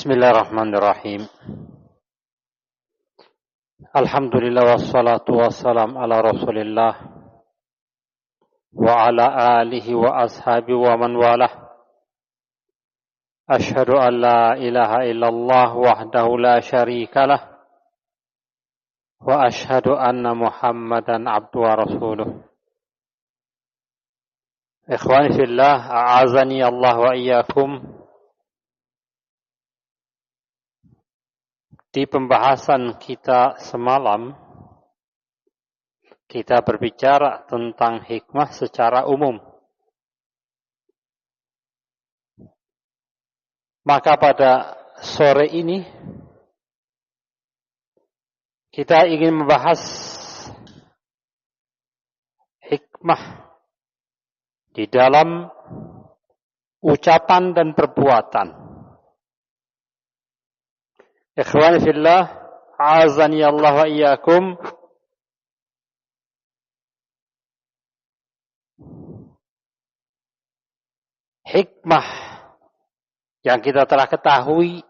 Bismillahirrahmanirrahim. Alhamdulillah wassalatu wassalam ala Rasulillah wa ala alihi wa ashabi wa man walah. Asyhadu an la ilaha illallah wahdahu la syarikalah wa asyhadu anna Muhammadan abduhu wa rasuluh. Ikhwani fillah, a'azani Allah wa iyyakum. Di pembahasan kita semalam, kita berbicara tentang hikmah secara umum. Maka pada sore ini, kita ingin membahas hikmah di dalam ucapan dan perbuatan. Ikhwani fillah, a'azani Allah wa iyyakum. Hikmah yang kita telah ketahui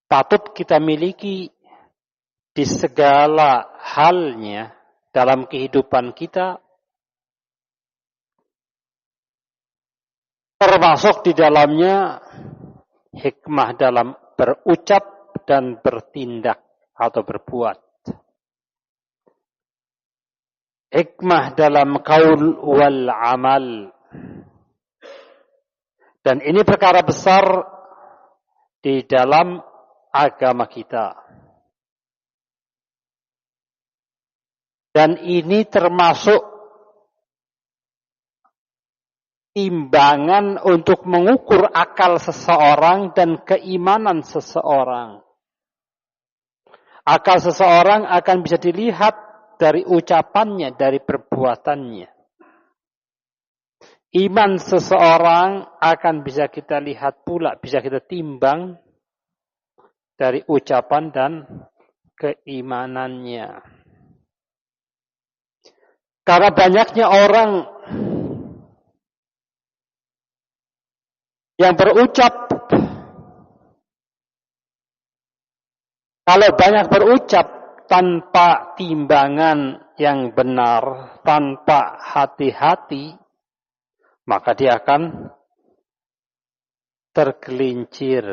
patut kita miliki di segala halnya dalam kehidupan kita, termasuk di dalamnya hikmah dalam berucap dan bertindak atau berbuat. Hikmah dalam qaul wal amal. Dan ini perkara besar di dalam agama kita. Dan ini termasuk timbangan untuk mengukur akal seseorang dan keimanan seseorang. Akal seseorang akan bisa dilihat dari ucapannya, dari perbuatannya. Iman seseorang akan bisa kita lihat pula, bisa kita timbang dari ucapan dan keimanannya. Karena banyaknya orang yang berucap, kalau banyak berucap tanpa timbangan yang benar, tanpa hati-hati, maka dia akan tergelincir.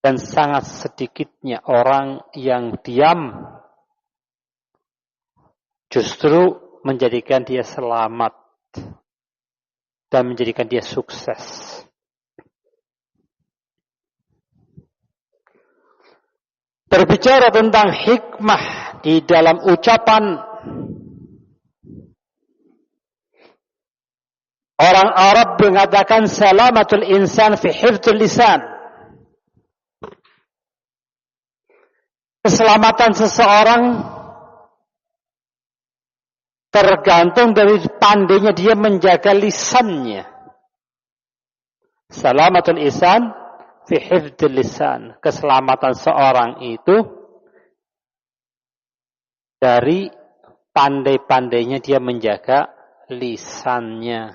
Dan sangat sedikitnya orang yang diam justru menjadikan dia selamat dan menjadikan dia sukses. Berbicara tentang hikmah di dalam ucapan, orang Arab mengatakan salamatul insan fi hifdzil lisan. Keselamatan seseorang tergantung dari pandainya dia menjaga lisannya. Salamatul insan fi hifdzil lisan. Keselamatan seorang itu dari pandai-pandainya dia menjaga lisannya.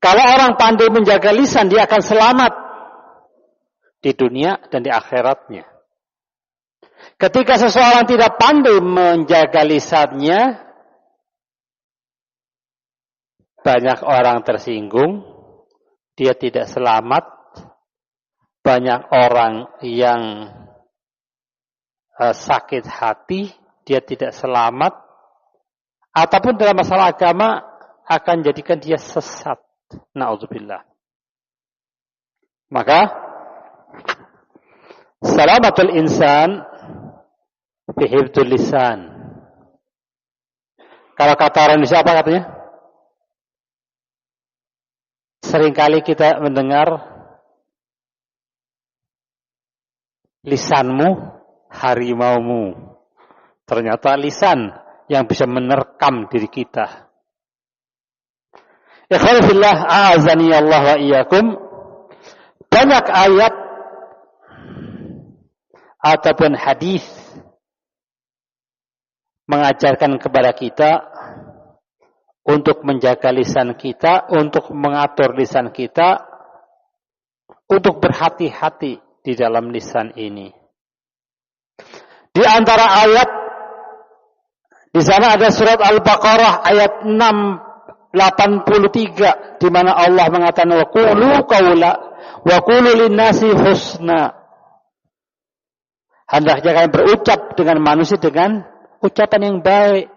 Kalau orang pandai menjaga lisan, dia akan selamat di dunia dan di akhiratnya. Ketika seseorang tidak pandai menjaga lisannya, banyak orang tersinggung, dia tidak selamat, banyak orang yang sakit hati, dia tidak selamat, ataupun dalam masalah agama akan jadikan dia sesat. Na'udzubillah. Maka salamatul insan fi hifdzil lisan. Kalau kata orang Indonesia apa katanya? Seringkali kita mendengar lisanmu harimaumu. Ternyata lisan yang bisa menerkam diri kita. Ikhwan fillah, a'azani Allah wa iyyakum. Banyak ayat ataupun hadis mengajarkan kepada kita untuk menjaga lisan kita, untuk mengatur lisan kita, untuk berhati-hati di dalam lisan ini. Di antara ayat di sana ada surat Al-Baqarah ayat 683 di mana Allah mengatakan wa qulu lin-nasi husna. Hendaknya kalian berucap dengan manusia dengan ucapan yang baik.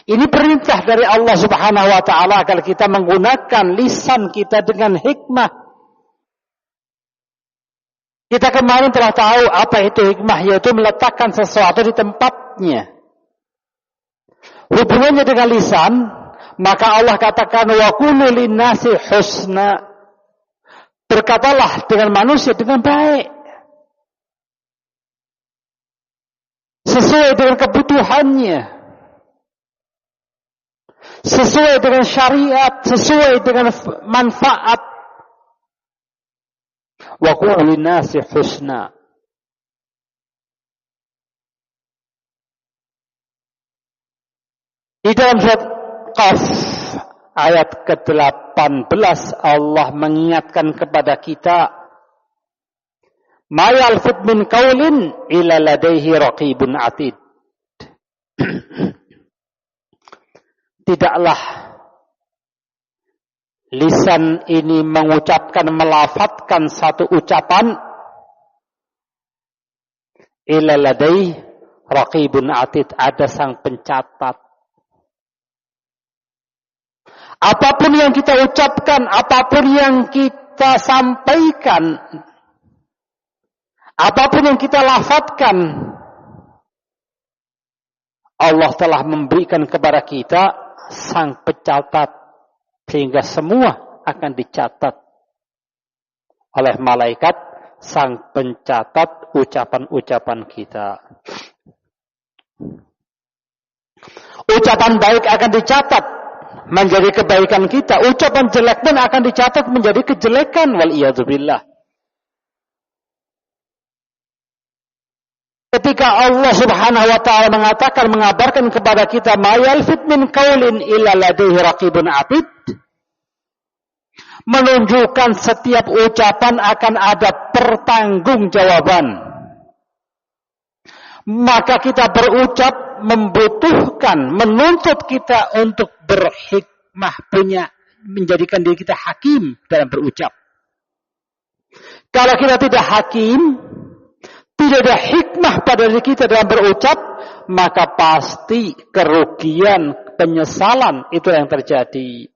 Ini perintah dari Allah Subhanahu wa taala agar kita menggunakan lisan kita dengan hikmah. Kita kemarin telah tahu apa itu hikmah, yaitu meletakkan sesuatu di tempatnya. Hubungannya dengan lisan, maka Allah katakan wa qulu lin-nasi husna. Berkatalah dengan manusia dengan baik. Sesuai dengan kebutuhannya. Sesuai dengan syariat, sesuai dengan manfaat. Wa qulu lin-nasi husna. Di dalam surat Qaf ayat ke-18 Allah mengingatkan kepada kita, ma yalfid min qaulin illa ladaihi raqibun atid. Tidaklah lisan ini mengucapkan, melafadzkan satu ucapan illa ladaihi raqibun atid, ada sang pencatat. Apapun yang kita ucapkan, apapun yang kita sampaikan, apapun yang kita lafadzkan, Allah telah memberikan kepada kita sang pencatat, sehingga semua akan dicatat oleh malaikat sang pencatat ucapan-ucapan kita. Ucapan baik akan dicatat menjadi kebaikan kita. Ucapan jelek pun akan dicatat menjadi kejelekan. Waliyadzubillah. Ketika Allah Subhanahu wa ta'ala mengatakan, mengabarkan kepada kita, ma yalfid min qaulin illa ladaihi raqibun atid, menunjukkan setiap ucapan akan ada pertanggungjawaban. Maka kita berucap membutuhkan, menuntut kita untuk berhikmah, menjadikan diri kita hakim dalam berucap. Kalau kita tidak hakim, tidak ada hikmah pada diri kita dalam berucap, maka pasti kerugian, penyesalan itu yang terjadi.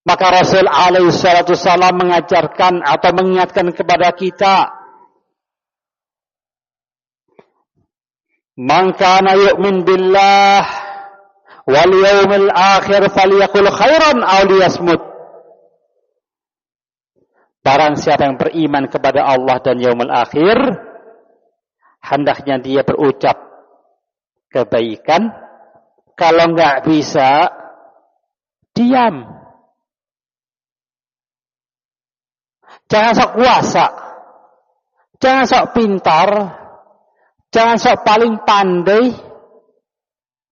Maka Rasul alaihi salatu wassalam mengajarkan atau mengingatkan kepada kita, man kana yu'min billah wal yawmil akhir falyaqul khairan aw liyasmut. Barang siapa yang beriman kepada Allah dan yaumul akhir, hendaknya dia berucap kebaikan. Kalau enggak bisa, diam. Jangan sok kuasa, jangan sok pintar, jangan sok paling pandai,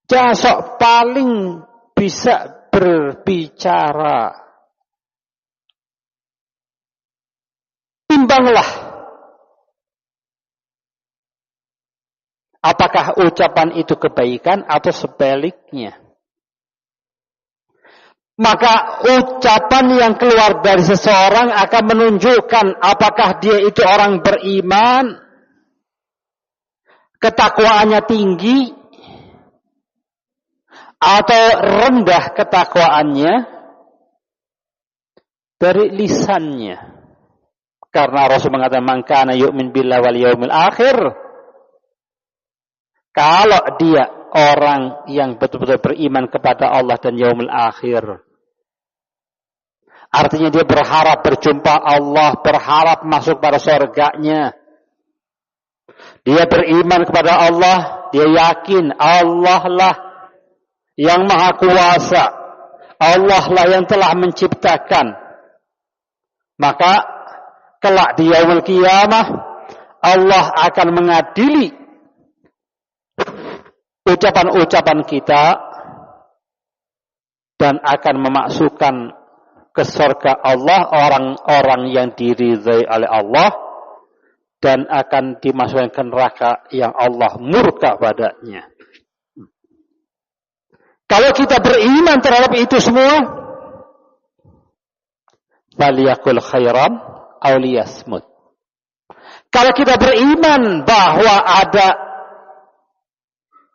jangan sok paling bisa berbicara. Timbanglah. Apakah ucapan itu kebaikan atau sebaliknya? Maka ucapan yang keluar dari seseorang akan menunjukkan apakah dia itu orang beriman, ketakwaannya tinggi, atau rendah ketakwaannya dari lisannya. Karena Rasul mengatakan, man kana yu'min billahi wal yaumil akhir. Kalau dia orang yang betul-betul beriman kepada Allah dan yaumil akhir, artinya dia berharap berjumpa Allah, berharap masuk pada surganya. Dia beriman kepada Allah, dia yakin Allah lah yang maha kuasa, Allah lah yang telah menciptakan. Maka kelak di yaumul qiyamah Allah akan mengadili ucapan-ucapan kita dan akan memasukkan ke surga Allah orang-orang yang diridhai oleh Allah dan akan dimasukkan ke neraka yang Allah murka padanya. Kalau kita beriman terhadap itu semua, faliyakul khairan aw liyasmut. Kalau kita beriman bahwa ada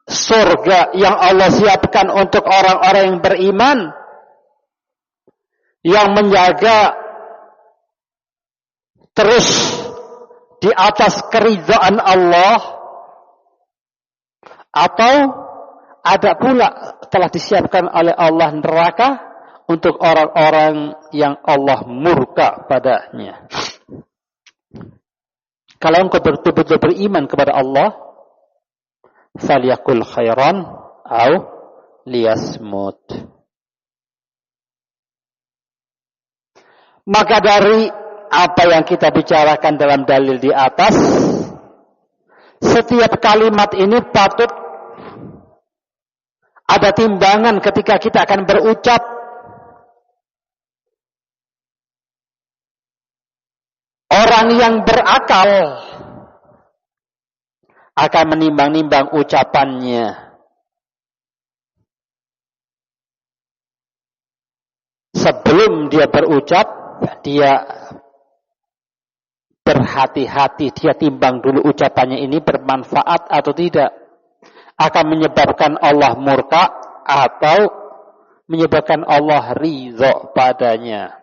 surga yang Allah siapkan untuk orang-orang yang beriman, yang menjaga terus di atas keridhaan Allah, atau ada pula telah disiapkan oleh Allah neraka untuk orang-orang yang Allah murka padanya. Kalau engkau betul-betul beriman kepada Allah, falyakul khairan aw liyasmut. Maka dari apa yang kita bicarakan dalam dalil di atas, setiap kalimat ini patut ada timbangan ketika kita akan berucap. Orang yang berakal akan menimbang-nimbang ucapannya. Sebelum dia berucap, dia berhati-hati, dia timbang dulu ucapannya ini bermanfaat atau tidak. Akan menyebabkan Allah murka atau menyebabkan Allah ridho padanya.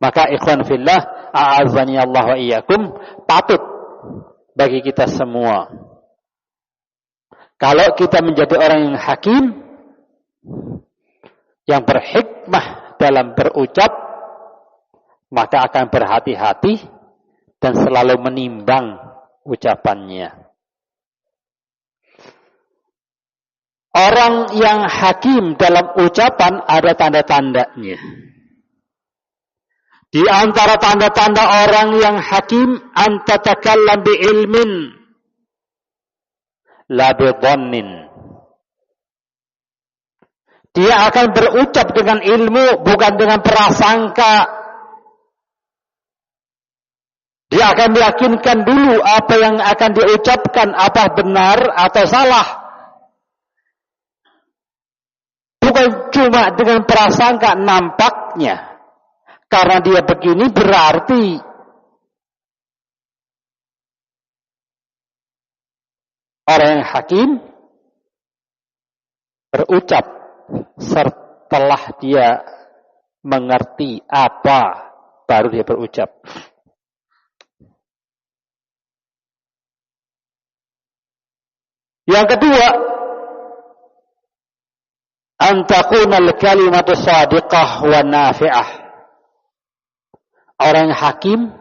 Maka ikhwan fillah, a'azzani Allah wa iyyakum, patut bagi kita semua, kalau kita menjadi orang yang hakim, yang berhikmah dalam berucap, maka akan berhati-hati dan selalu menimbang ucapannya. Orang yang hakim dalam ucapan ada tanda-tandanya. Di antara tanda-tanda orang yang hakim, antatakallam bi ilmin la bi dhannin. Dia akan berucap dengan ilmu, bukan dengan prasangka. Dia akan meyakinkan dulu apa yang akan diucapkan, apa benar atau salah. Bukan cuma dengan prasangka nampaknya. Karena dia begini berarti orang yang hakim berucap setelah dia mengerti apa baru dia berucap. Yang kedua, an takuna al-kalimatu shadiqah wa nafi'ah. Orang yang hakim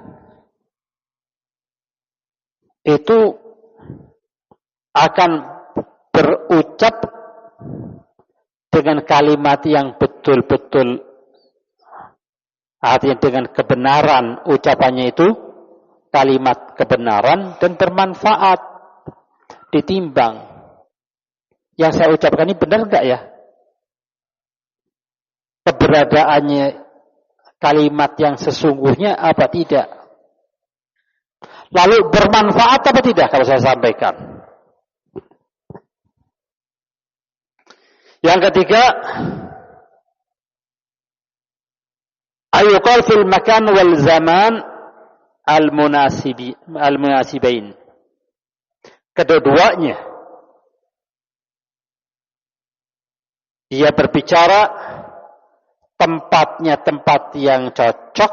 itu akan berucap dengan kalimat yang betul-betul, artinya dengan kebenaran ucapannya itu kalimat kebenaran dan bermanfaat, ditimbang. Yang saya ucapkan ini benar enggak ya? Keberadaannya kalimat yang sesungguhnya apa tidak? Lalu bermanfaat apa tidak kalau saya sampaikan? Yang ketiga, ayuqal fil makan wal zaman al-munasibain. Kedua-duanya dia berbicara tempatnya tempat yang cocok,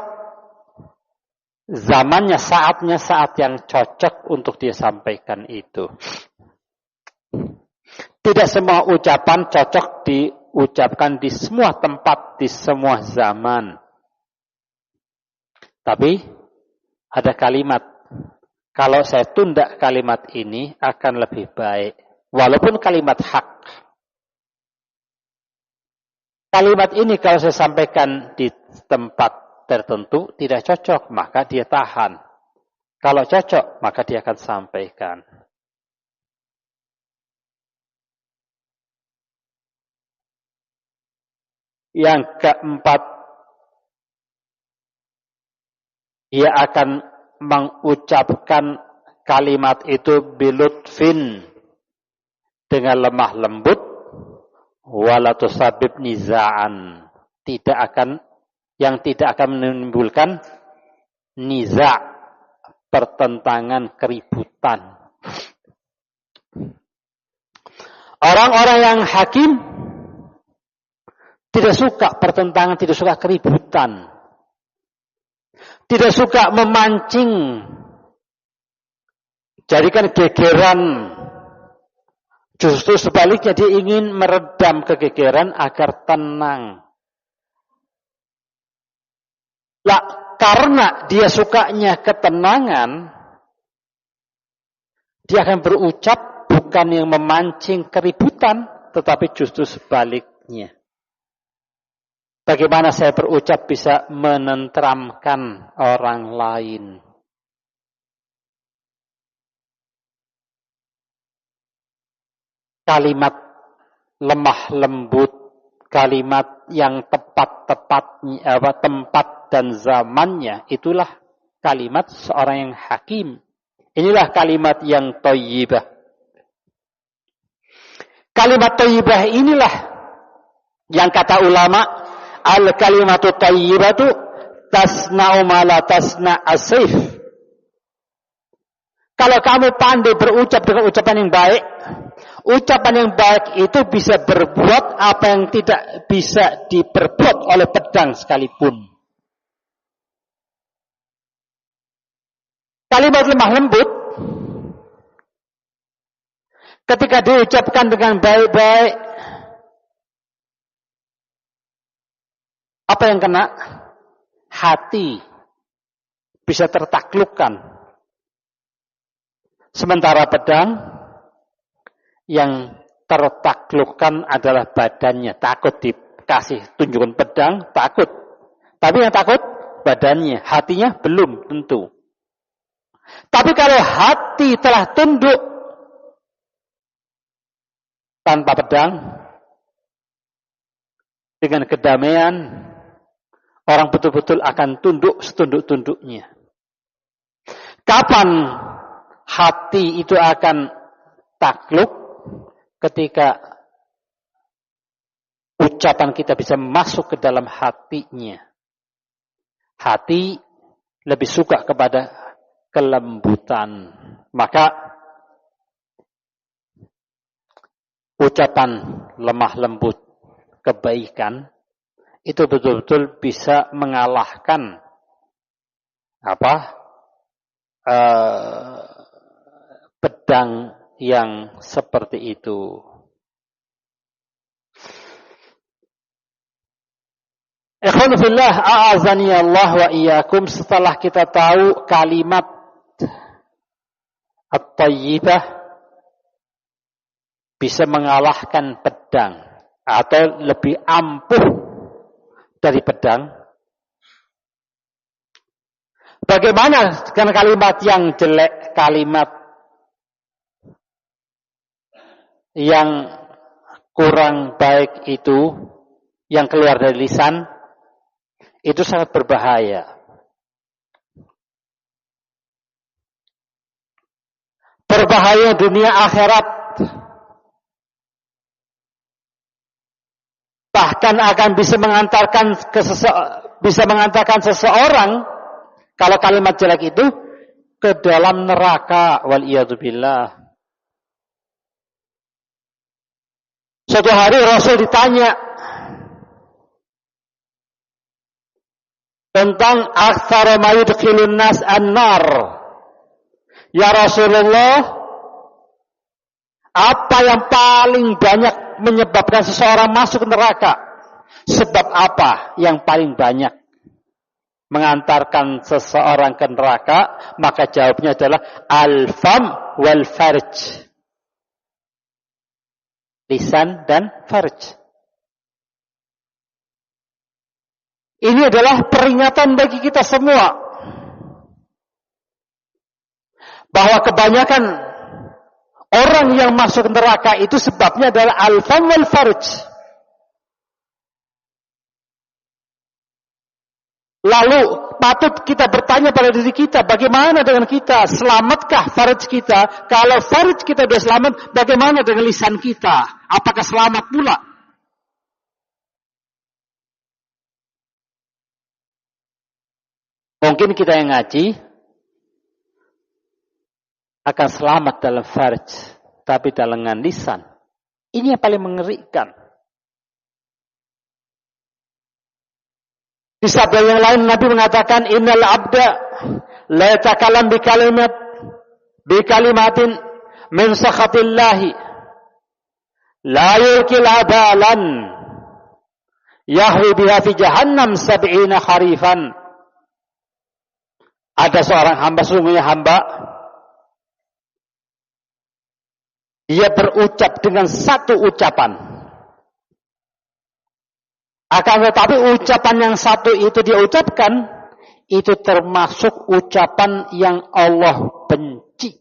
zamannya saatnya saat yang cocok untuk dia sampaikan itu. Tidak semua ucapan cocok diucapkan di semua tempat, di semua zaman. Tapi ada kalimat, kalau saya tunda kalimat ini akan lebih baik, walaupun kalimat hak. Kalimat ini kalau saya sampaikan di tempat tertentu tidak cocok, maka dia tahan. Kalau cocok, maka dia akan sampaikan. Yang keempat, ia akan mengucapkan kalimat itu bilutfin, dengan lemah lembut, wala tusabib nizaan, yang tidak akan menimbulkan niza', pertentangan, keributan. Orang-orang yang hakim tidak suka pertentangan, tidak suka keributan, tidak suka memancing, jadikan gegeran. Justru sebaliknya, dia ingin meredam kegegeran agar tenang. Lah, karena dia sukanya ketenangan, dia akan berucap bukan yang memancing keributan, tetapi justru sebaliknya. Bagaimana saya berucap bisa menenteramkan orang lain? Kalimat lemah lembut, kalimat yang tempat dan zamannya, itulah kalimat seorang yang hakim. Inilah kalimat yang thayyibah. Kalimat thayyibah inilah yang kata ulama, al-kalimatu thayyibatu tasna'u ma la tasna' as-sayf. Kalau kamu pandai berucap dengan ucapan yang baik, ucapan yang baik itu bisa berbuat apa yang tidak bisa diperbuat oleh pedang sekalipun. Kalimat lemah lembut, ketika diucapkan dengan baik-baik, apa yang kena? Hati bisa tertaklukkan. Sementara pedang, yang tertaklukkan adalah badannya. Takut dikasih tunjukan pedang, takut. Tapi yang takut badannya, hatinya belum tentu. Tapi kalau hati telah tunduk tanpa pedang, dengan kedamaian, orang betul-betul akan tunduk setunduk-tunduknya. Kapan hati itu akan takluk? Ketika ucapan kita bisa masuk ke dalam hatinya. Hati lebih suka kepada kelembutan. Maka ucapan lemah lembut, kebaikan, itu betul-betul bisa mengalahkan pedang yang seperti itu. Ikhwan fillah, a'azani Allah wa iyyakum. Setelah kita tahu kalimat at-thayyibah bisa mengalahkan pedang atau lebih ampuh dari pedang, bagaimana dengan kalimat yang jelek, kalimat yang kurang baik itu, yang keluar dari lisan, itu sangat berbahaya. Berbahaya dunia akhirat. Bahkan akan bisa mengantarkan seseorang, kalau kalimat jelek itu, ke dalam neraka. Waliyadzubillah. Suatu hari Rasul ditanya tentang aktsara ma yudkhilun nas an-nar. Ya Rasulullah, apa yang paling banyak menyebabkan seseorang masuk neraka? Sebab apa yang paling banyak mengantarkan seseorang ke neraka? Maka jawabnya adalah al-fam wal farj. Lisan dan farj. Ini adalah peringatan bagi kita semua bahwa kebanyakan orang yang masuk neraka itu sebabnya adalah al-fam wal farj. Lalu patut kita bertanya pada diri kita, bagaimana dengan kita? Selamatkah farj kita? Kalau farj kita sudah selamat, bagaimana dengan lisan kita? Apakah selamat pula? Mungkin kita yang ngaji akan selamat dalam farj, tapi dalam lisan. Ini yang paling mengerikan. Di sabda yang lain Nabi mengatakan, innal abda la yatakalam bi kalimatin min sakhatillahi la yulkil abalan yahwi biha fi jahannam 70 kharifan. Ada seorang hamba, sungguhnya hamba, dia berucap dengan satu ucapan. Akan tetapi ucapan yang satu itu dia ucapkan, itu termasuk ucapan yang Allah benci.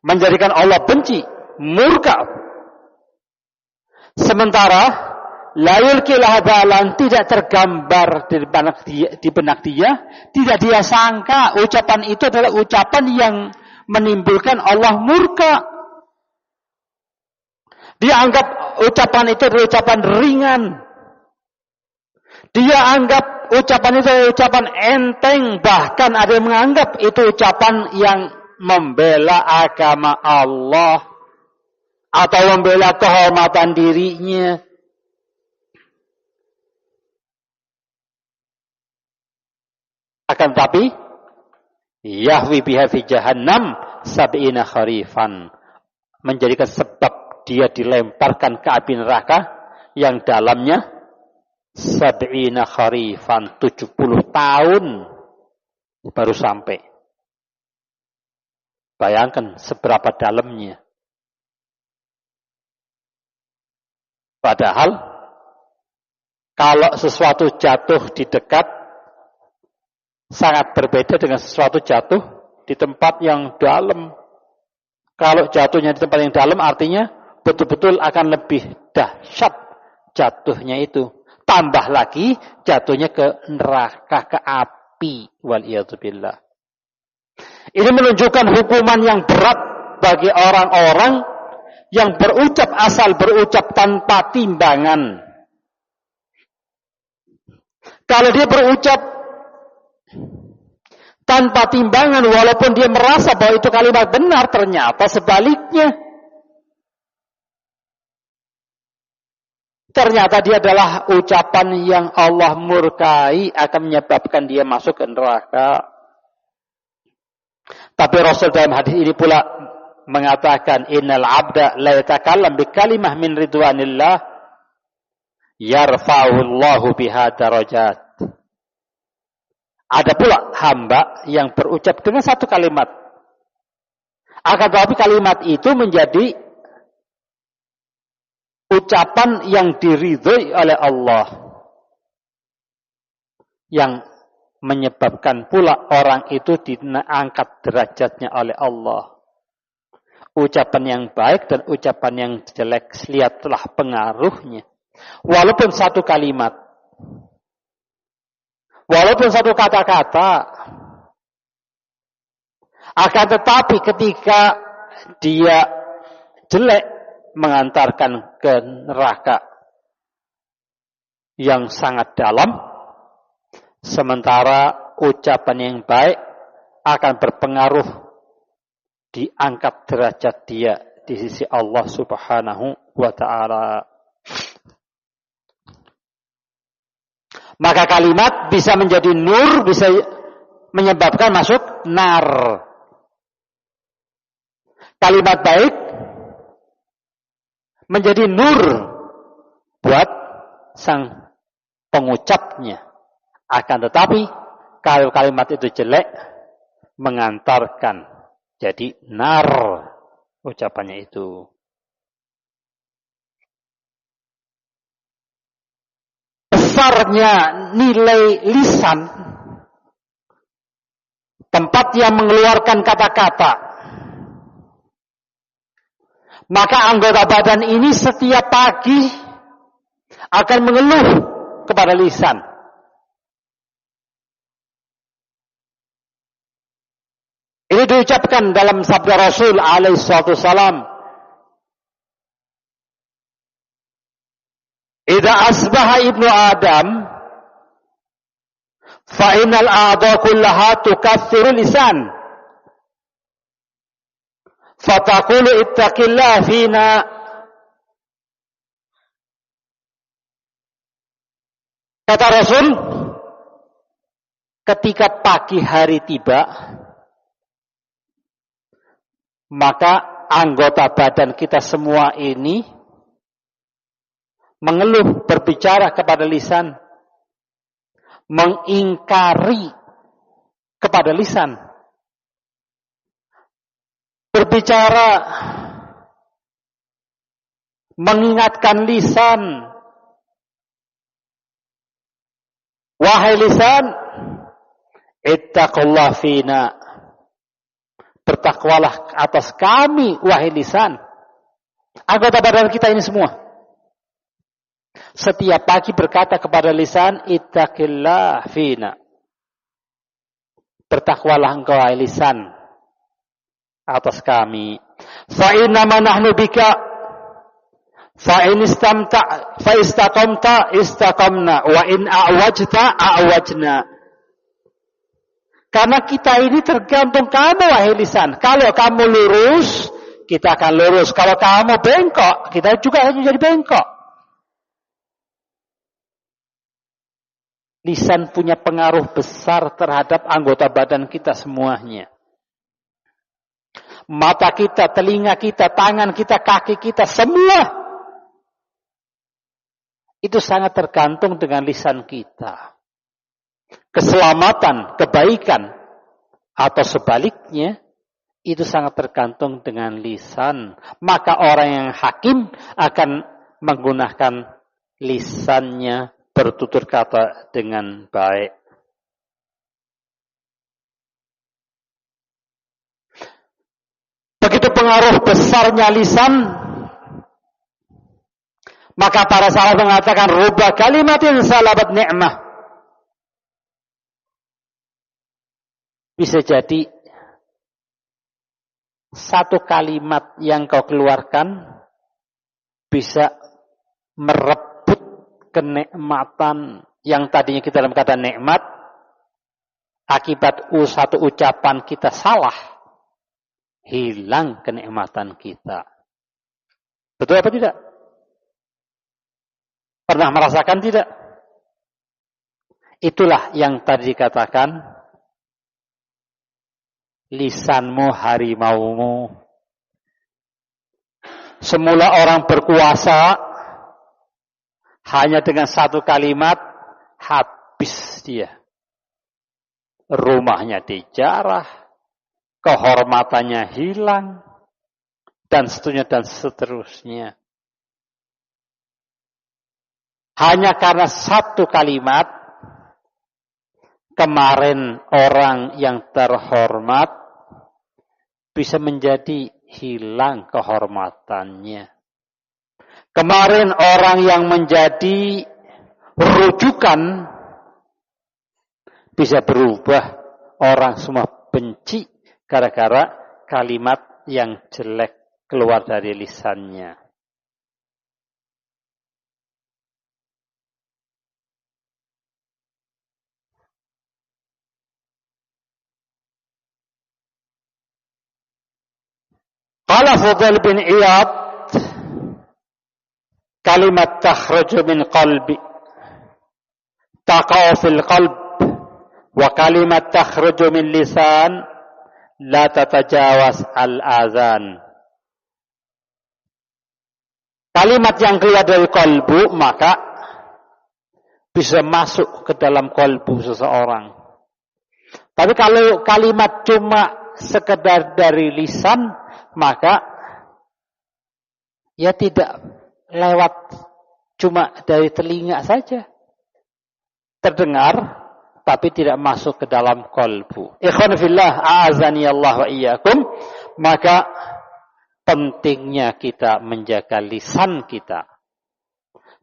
Menjadikan Allah benci, murka. Sementara, layul kilahadalan tidak tergambar di benak dia, tidak dia sangka ucapan itu adalah ucapan yang menimbulkan Allah murka. Dia anggap ucapan itu adalah ucapan ringan. Dia anggap ucapan itu adalah ucapan enteng. Bahkan ada yang menganggap itu ucapan yang membela agama Allah. Atau membela kehormatan dirinya. Akan tapi, yahwi biha fi jahannam 70 kharifan. Menjadikan sebab dia dilemparkan ke api neraka yang dalamnya 70 kharifan, 70 tahun baru sampai. Bayangkan seberapa dalamnya. Padahal kalau sesuatu jatuh di dekat sangat berbeda dengan sesuatu jatuh di tempat yang dalam. Kalau jatuhnya di tempat yang dalam artinya betul-betul akan lebih dahsyat jatuhnya itu. Tambah lagi jatuhnya ke neraka, ke api. Waliyadzubillah. Ini menunjukkan hukuman yang berat bagi orang-orang yang berucap asal berucap tanpa timbangan. Kalau dia berucap tanpa timbangan, walaupun dia merasa bahwa itu kalimat benar, ternyata sebaliknya. Ternyata dia adalah ucapan yang Allah murkai, akan menyebabkan dia masuk ke neraka. Tapi Rasul dalam hadis ini pula mengatakan, innal abda la yatakallam bi kalimah min ridwanillah yarfa'u Allahu biha darajat. Ada pula hamba yang berucap dengan satu kalimat. Akan tetapi kalimat itu menjadi ucapan yang diridhoi oleh Allah. Yang menyebabkan pula orang itu diangkat derajatnya oleh Allah. Ucapan yang baik dan ucapan yang jelek, lihatlah pengaruhnya. Walaupun satu kalimat, walaupun satu kata-kata, akan tetapi ketika dia jelek, mengantarkan ke neraka yang sangat dalam, sementara ucapan yang baik akan berpengaruh diangkat derajat dia di sisi Allah Subhanahu wa ta'ala. Maka kalimat bisa menjadi nur, bisa menyebabkan masuk nar. Kalimat baik menjadi nur buat sang pengucapnya. Akan tetapi kalau kalimat itu jelek, mengantarkan jadi nar ucapannya itu. Besarnya nilai lisan, tempat yang mengeluarkan kata-kata, maka anggota badan ini setiap pagi akan mengeluh kepada lisan. Ini diucapkan dalam sabda Rasul alaihi salatu wasalam, "Idza asbaha ibnu Adam fa innal a'dha kullaha tukaffiru lisan." Fataqulu ittaqillah fina. Kata Rasul, ketika pagi hari tiba, maka anggota badan kita semua ini mengeluh, berbicara kepada lisan, mengingkari kepada lisan, berbicara, mengingatkan lisan. Wahai lisan, ittaqullah fina. Bertakwalah atas kami, wahai lisan. Anggota badan kita ini semua. Setiap pagi berkata kepada lisan, ittaqillah fina. Bertakwalah engkau, wahai lisan, atas kami. Fa innama nahnu bika fa in istamta fa istaqamta istaqamna wa in a'wajta a'wajna. Karena kita ini tergantung kamu, wahai lisan. Kalau kamu lurus, kita akan lurus. Kalau kamu bengkok, kita juga akan jadi bengkok. Lisan punya pengaruh besar terhadap anggota badan kita semuanya. Mata kita, telinga kita, tangan kita, kaki kita, semua itu sangat tergantung dengan lisan kita. Keselamatan, kebaikan, atau sebaliknya, itu sangat tergantung dengan lisan. Maka orang yang hakim akan menggunakan lisannya bertutur kata dengan baik. Begitu pengaruh besarnya lisan, maka para sahabat mengatakan rubba kalimatin salabat ni'mah. Bisa jadi satu kalimat yang kau keluarkan bisa merebut kenikmatan yang tadinya kita dalam keadaan nikmat akibat satu ucapan kita salah. Hilang kenikmatan kita. Betul apa tidak? Pernah merasakan tidak? Itulah yang tadi dikatakan, lisanmu harimaumu. Semula orang berkuasa, hanya dengan satu kalimat, habis dia. Rumahnya dijarah, kehormatannya hilang, dan seterusnya dan seterusnya. Hanya karena satu kalimat, kemarin orang yang terhormat bisa menjadi hilang kehormatannya. Kemarin orang yang menjadi rujukan bisa berubah, orang semua benci gara-gara kalimat yang jelek keluar dari lisannya. Qala Fudail bin Iyad, kalimat takhruju min qalbi taqa'u fil qalb wa kalimat takhruju min lisan la tatajawaz al-azan. Kalimat yang keluar dari kalbu maka bisa masuk ke dalam kalbu seseorang. Tapi kalau kalimat cuma sekedar dari lisan, maka ya tidak lewat cuma dari telinga saja. Terdengar tapi tidak masuk ke dalam kalbu. Ikhwan fillah, a'azani Allah wa iyyakum. Maka pentingnya kita menjaga lisan kita.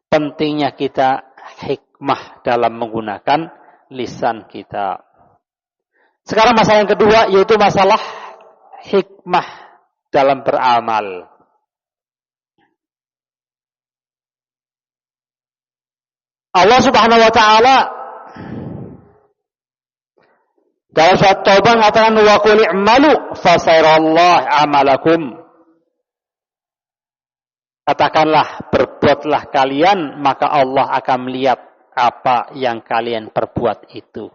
Pentingnya kita hikmah dalam menggunakan lisan kita. Sekarang masalah yang kedua yaitu masalah hikmah dalam beramal. Allah Subhanahu wa taala dalam surat Taubah mengatakan wa qul i'malu fasayarallahu amalakum. Katakanlah, berbuatlah kalian, maka Allah akan melihat apa yang kalian perbuat itu.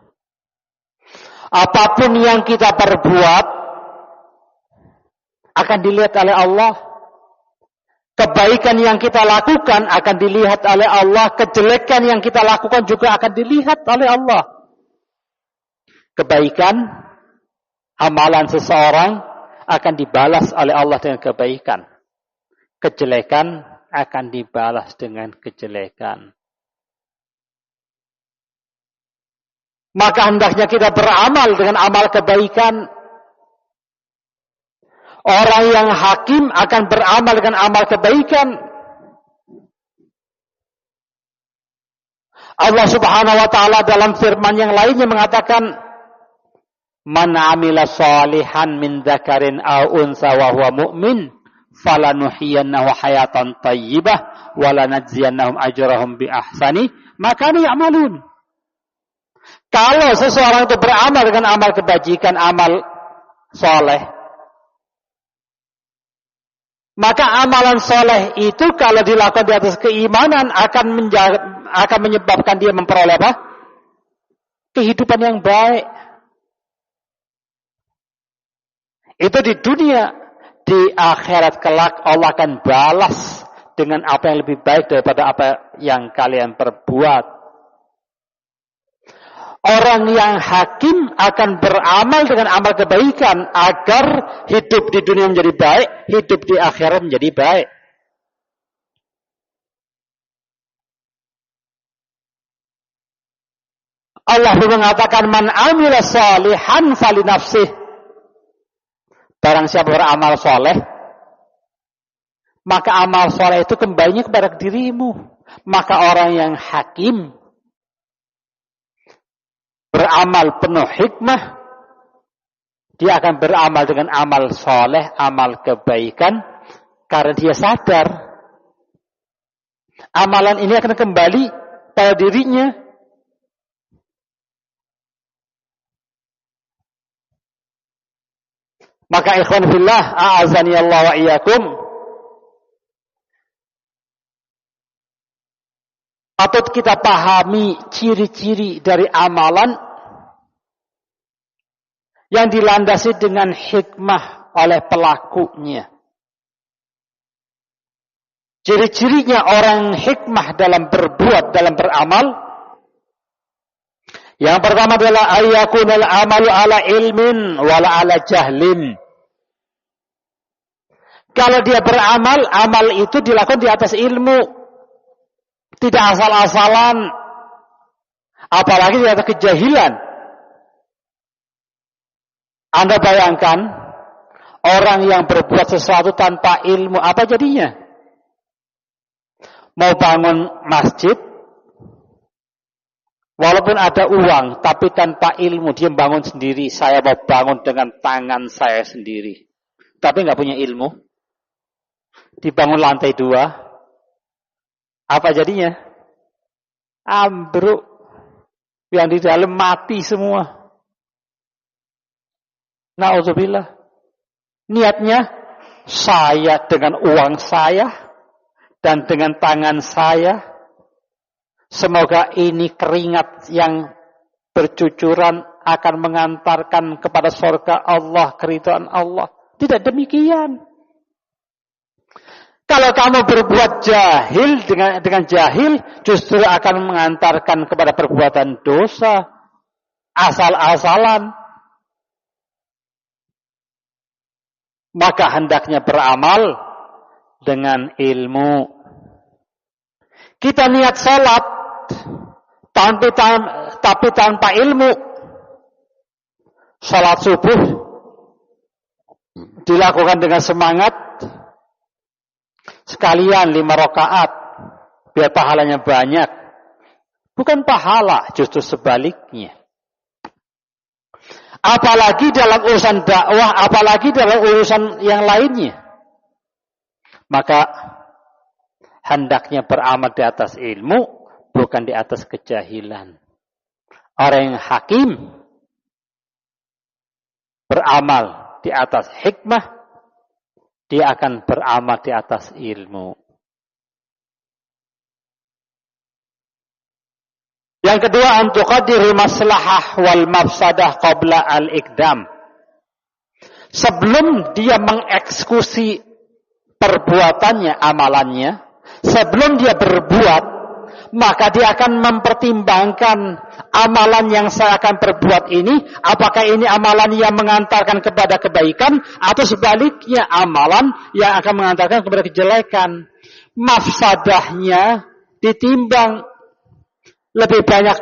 Apapun yang kita perbuat akan dilihat oleh Allah. Kebaikan yang kita lakukan akan dilihat oleh Allah. Kejelekan yang kita lakukan juga akan dilihat oleh Allah. Kebaikan, amalan seseorang akan dibalas oleh Allah dengan kebaikan. Kejelekan akan dibalas dengan kejelekan. Maka hendaknya kita beramal dengan amal kebaikan. Orang yang hakim akan beramal dengan amal kebaikan. Allah Subhanahu wa taala dalam firman yang lainnya mengatakan, "Man 'amila shalihan min dzakarin aw unsa wa huwa mu'min, falanuhyiyannahu hayatan thayyibah wa lanajziyannahum ajrahum bi ahsani ma kanu ya'malun." Kalau seseorang itu beramal dengan amal kebajikan, amal soleh, maka amalan soleh itu kalau dilakukan di atas keimanan akan menyebabkan dia memperoleh apa? Kehidupan yang baik. Itu di dunia. Di akhirat kelak Allah akan balas dengan apa yang lebih baik daripada apa yang kalian perbuat. Orang yang hakim akan beramal dengan amal kebaikan agar hidup di dunia menjadi baik, hidup di akhirat menjadi baik. Allah mengatakan, "Man 'amila shalihan falinafsih." Barang siapa beramal soleh, maka amal soleh itu kembalinya kepada dirimu. Maka orang yang hakim beramal penuh hikmah, dia akan beramal dengan amal soleh, amal kebaikan, karena dia sadar amalan ini akan kembali pada dirinya. Maka ikhwan fillah, a'azani Allah wa iyyakum, patut kita pahami ciri-ciri dari amalan yang dilandasi dengan hikmah oleh pelakunya. Ciri-cirinya orang hikmah dalam berbuat, dalam beramal. Yang pertama adalah ayyakunal amalu ala ilmin wala ala jahlin. Kalau dia beramal, amal itu dilakukan di atas ilmu. Tidak asal-asalan. Apalagi di atas kejahilan. Anda bayangkan, orang yang berbuat sesuatu tanpa ilmu, apa jadinya? Mau bangun masjid, walaupun ada uang, tapi tanpa ilmu, dia bangun sendiri. Saya mau bangun dengan tangan saya sendiri. Tapi nggak punya ilmu. Dibangun lantai 2. Apa jadinya? Ambruk. Yang di dalam mati semua. Na'udzubillah. Niatnya, saya dengan uang saya dan dengan tangan saya, semoga ini keringat yang bercucuran akan mengantarkan kepada surga Allah, keridhaan Allah. Tidak demikian. Kalau kamu berbuat jahil dengan jahil, justru akan mengantarkan kepada perbuatan dosa, asal-asalan. Maka hendaknya beramal dengan ilmu. Kita niat salat tapi tanpa ilmu. Salat subuh dilakukan dengan semangat, sekalian 5 rakaat, biar pahalanya banyak. Bukan pahala, justru sebaliknya. Apalagi dalam urusan dakwah, apalagi dalam urusan yang lainnya. Maka hendaknya beramal di atas ilmu, bukan di atas kejahilan. Orang yang hakim beramal di atas hikmah, dia akan beramal di atas ilmu. Yang kedua, antuqaddirul maslahah wal mafsadah qabla al-iqdam. Sebelum dia mengeksekusi perbuatannya, amalannya, sebelum dia berbuat, maka dia akan mempertimbangkan amalan yang saya akan perbuat ini, apakah ini amalan yang mengantarkan kepada kebaikan, atau sebaliknya amalan yang akan mengantarkan kepada kejelekan. Mafsadahnya ditimbang lebih banyak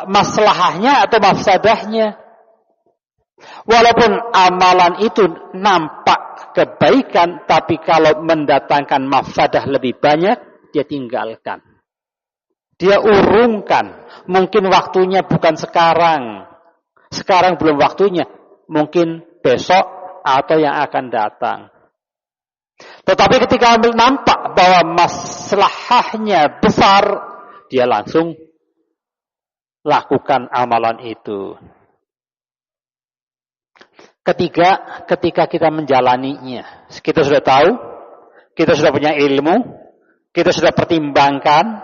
maslahahnya atau mafsadahnya. Walaupun amalan itu nampak kebaikan, tapi kalau mendatangkan mafsadah lebih banyak, dia tinggalkan. Dia urungkan. Mungkin waktunya bukan sekarang. Sekarang belum waktunya. Mungkin besok atau yang akan datang. Tetapi ketika nampak bahwa maslahahnya besar, dia langsung lakukan amalan itu. Ketiga, ketika kita menjalaninya, kita sudah tahu, kita sudah punya ilmu, kita sudah pertimbangkan,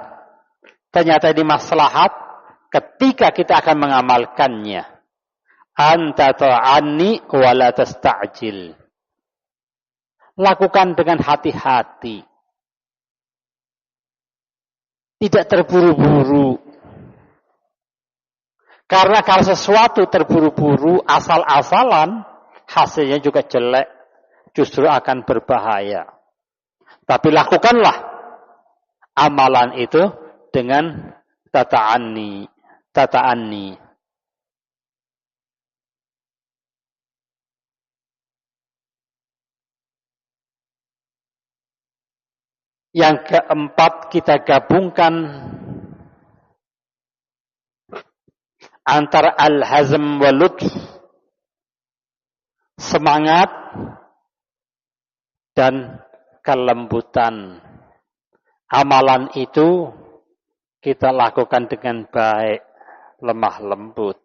ternyata ini maslahat, ketika kita akan mengamalkannya. Anta ta'anni wa la tasta'jil. Lakukan dengan hati-hati. Tidak terburu-buru. Karena kalau sesuatu terburu-buru, asal-asalan, hasilnya juga jelek. Justru akan berbahaya. Tapi lakukanlah amalan itu dengan tata'anni. Yang keempat, kita gabungkan antara al-hazm wa lutf, semangat dan kelembutan. Amalan itu kita lakukan dengan baik, lemah lembut.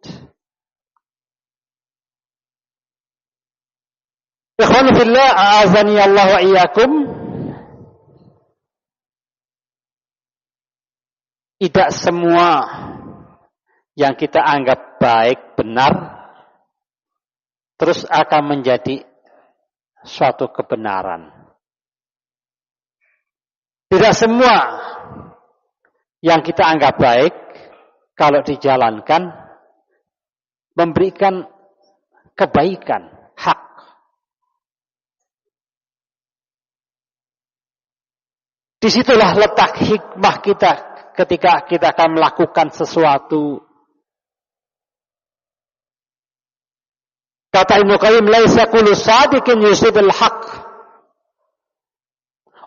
Ikhwan fillah, a'azani Allah wa iyyakum. Tidak semua yang kita anggap baik, benar, terus akan menjadi suatu kebenaran. Tidak semua yang kita anggap baik, kalau dijalankan, memberikan kebaikan, hak. Disitulah letak hikmah kita ketika kita akan melakukan sesuatu. Kata Ibnu Qayyim, laisa kullu sadiqin yusibul haqq.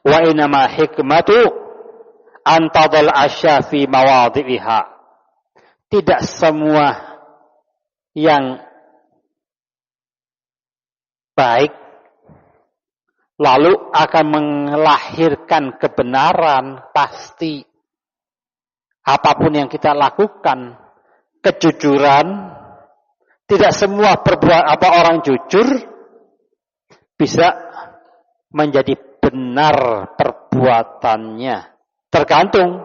Wa inama hikmatu an tadal asya fi mawadhi'iha. Tidak semua yang baik lalu akan melahirkan kebenaran pasti. Apapun yang kita lakukan, kejujuran, tidak semua orang jujur bisa menjadi benar perbuatannya. Tergantung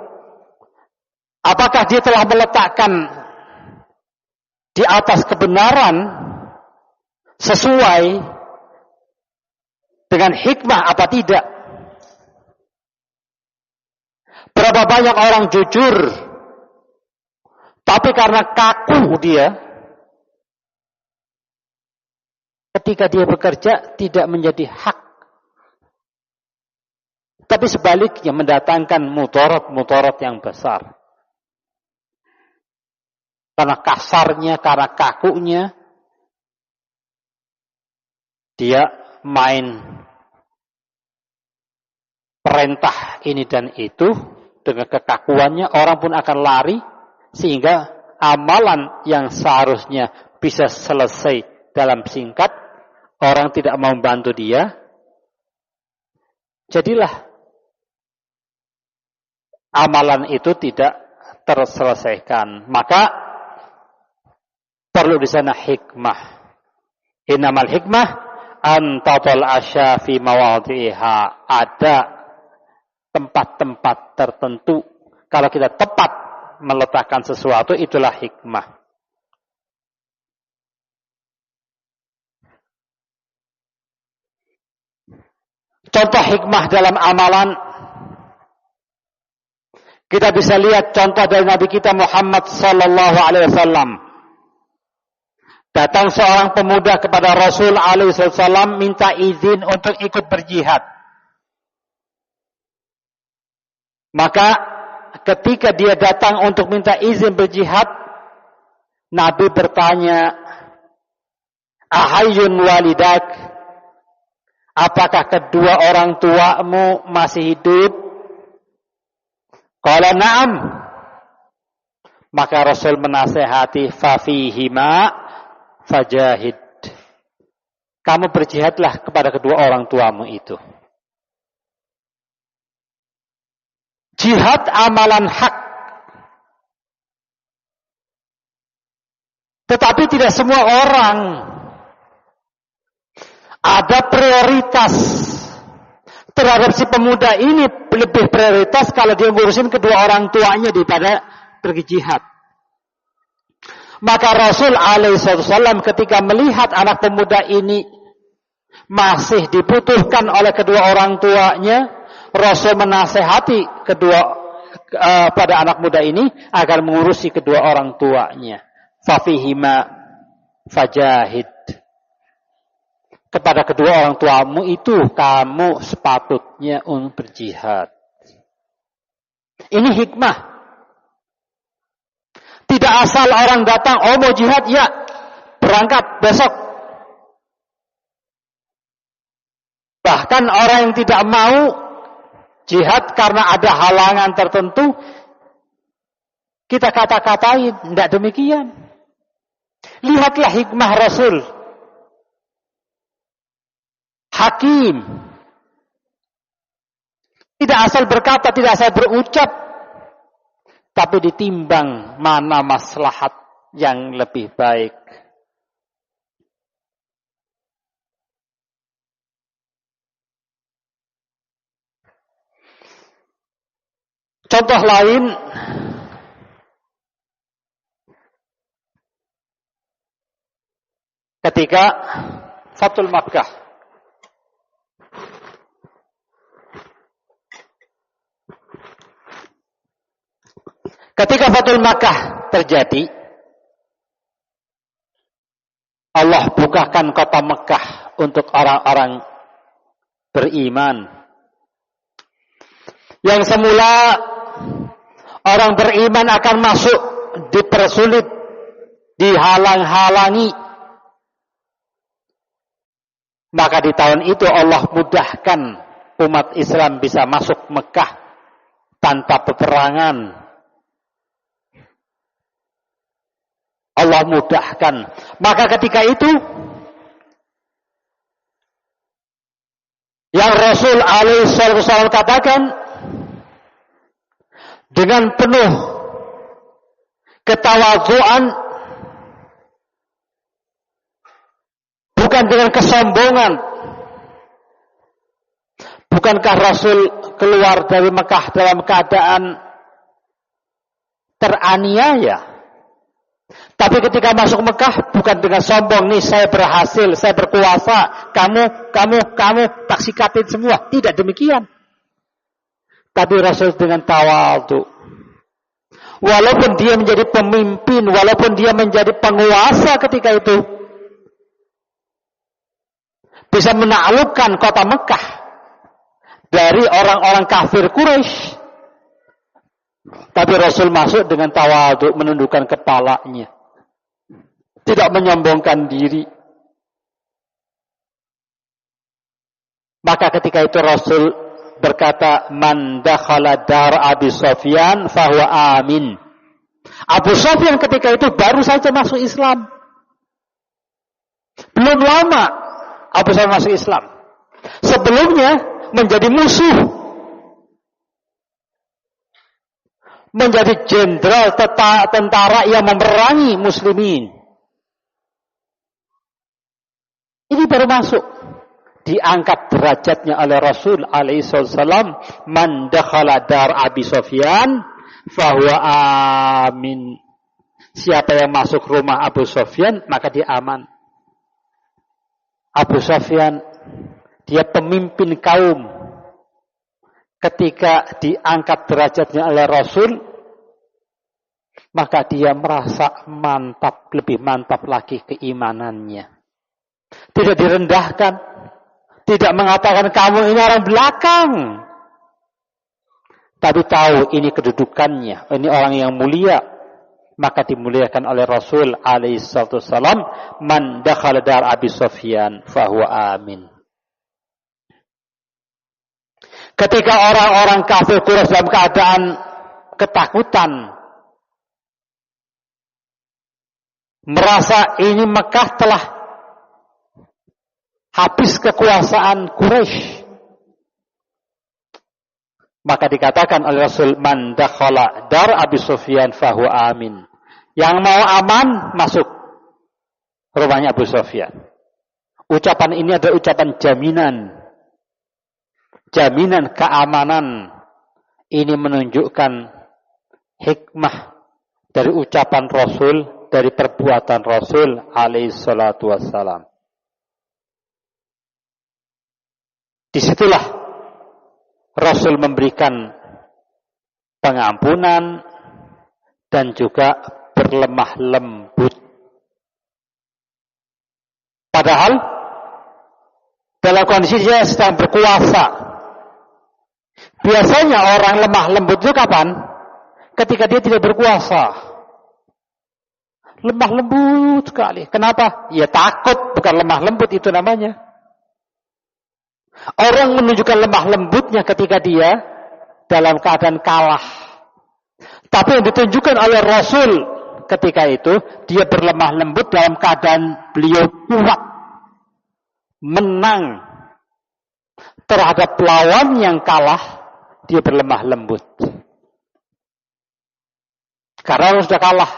apakah dia telah meletakkan di atas kebenaran sesuai dengan hikmah apa tidak. Berapa banyak orang jujur, tapi karena kaku dia, ketika dia bekerja tidak menjadi hak. Tapi sebaliknya mendatangkan mudarat yang besar. Karena kasarnya, karena kakunya, dia main perintah ini dan itu. Dengan kekakuannya orang pun akan lari sehingga amalan yang seharusnya bisa selesai dalam singkat, orang tidak mau membantu dia, jadilah amalan itu tidak terselesaikan. Maka perlu di sana hikmah. Innamal hikmah an tatal asya fi mawadhiha. Ada tempat-tempat tertentu, kalau kita tepat meletakkan sesuatu, itulah hikmah. Contoh hikmah dalam amalan, kita bisa lihat contoh dari Nabi kita Muhammad sallallahu alaihi wasallam. Datang seorang pemuda kepada Rasul alaihi wasallam minta izin untuk ikut berjihad. Maka ketika dia datang untuk minta izin berjihad, Nabi bertanya, "Ahayyun walidak?" Apakah kedua orang tuamu masih hidup? Qala na'am. Maka Rasul menasihati, fafihima fajahid. Kamu berjihadlah kepada kedua orang tuamu itu. Jihad amalan hak. Tetapi tidak semua orang ada prioritas terhadap si pemuda ini, lebih prioritas kalau dia ngurusin kedua orang tuanya daripada pergi jihad. Maka Rasul alaihissalam ketika melihat anak pemuda ini masih dibutuhkan oleh kedua orang tuanya, Rasul menasehati pada anak muda ini agar mengurusi kedua orang tuanya. Fafihima fajahid. Kepada kedua orang tuamu itu kamu sepatutnya untuk berjihad. Ini hikmah. Tidak asal orang datang, oh mau jihad, ya berangkat besok. Bahkan orang yang tidak mau jihad karena ada halangan tertentu, kita kata-katain, tidak demikian. Lihatlah hikmah Rasul. Hakim. Tidak asal berkata, tidak asal berucap, tapi ditimbang mana maslahat yang lebih baik. Contoh lain, ketika Fathul Makkah. Ketika Fathul Makkah terjadi, Allah bukakan kota Mekah untuk orang-orang beriman. Yang semula orang beriman akan masuk dipersulit, dihalang-halangi. Maka di tahun itu Allah mudahkan umat Islam bisa masuk Mekah tanpa peperangan. Allah mudahkan. Maka ketika itu yang Rasul alaihissalam katakan dengan penuh ketawadhuan, bukan dengan kesombongan. Bukankah Rasul keluar dari Mekah dalam keadaan teraniaya? Tapi ketika masuk Mekah bukan dengan sombong, nih saya berhasil, saya berkuasa, kamu tak sikatin semua. Tidak demikian. Tapi Rasul dengan tawadhu. Walaupun dia menjadi pemimpin, walaupun dia menjadi penguasa ketika itu, bisa menaklukkan kota Mekah dari orang-orang kafir Quraisy. Tapi Rasul masuk dengan tawadhu, menundukkan kepalanya. Tidak menyombongkan diri. Maka ketika itu Rasul berkata, "Man dakhala dar Abi Sufyan fahuwa amin." Abu Sufyan ketika itu baru saja masuk Islam. Belum lama Abu Sufyan masuk Islam. Sebelumnya menjadi musuh. Menjadi jenderal tentara yang memerangi muslimin. Ini baru masuk. Diangkat derajatnya oleh Rasul alaihi salam, man dakhala dar Abi Sufyan fahuwa amin. Siapa yang masuk rumah Abu Sufyan maka dia aman. Abu Sufyan dia pemimpin kaum. Ketika diangkat derajatnya oleh Rasul, maka dia merasa mantap, lebih mantap lagi keimanannya. Tidak direndahkan, tidak mengatakan kamu ini orang belakang. Tapi tahu ini kedudukannya, ini orang yang mulia. Maka dimuliakan oleh Rasul alaihi wasallam, man dakhala dar Abi Sufyan fahuwa amin. Ketika orang-orang kafir Quraisy dalam keadaan ketakutan, merasa ini Mekah telah habis kekuasaan Quraisy, maka dikatakan oleh Rasul, man dakhala dar Abi Sufyan fahuwa amin. Yang mau aman masuk rumahnya Abu Sufyan. Ucapan ini adalah ucapan jaminan. Jaminan keamanan. Ini menunjukkan hikmah dari ucapan Rasul, dari perbuatan Rasul alaihi salatu wassalam. Disitulah Rasul memberikan pengampunan dan juga berlemah lembut. Padahal dalam kondisi dia sedang berkuasa. Biasanya orang lemah lembut itu kapan? Ketika dia tidak berkuasa. Lemah lembut sekali. Kenapa? Ya takut, bukan lemah lembut itu namanya. Orang menunjukkan lemah lembutnya ketika dia dalam keadaan kalah. Tapi yang ditunjukkan oleh Rasul ketika itu, dia berlemah lembut dalam keadaan beliau kuat. Menang. Terhadap lawan yang kalah, dia berlemah lembut. Karena sudah kalah.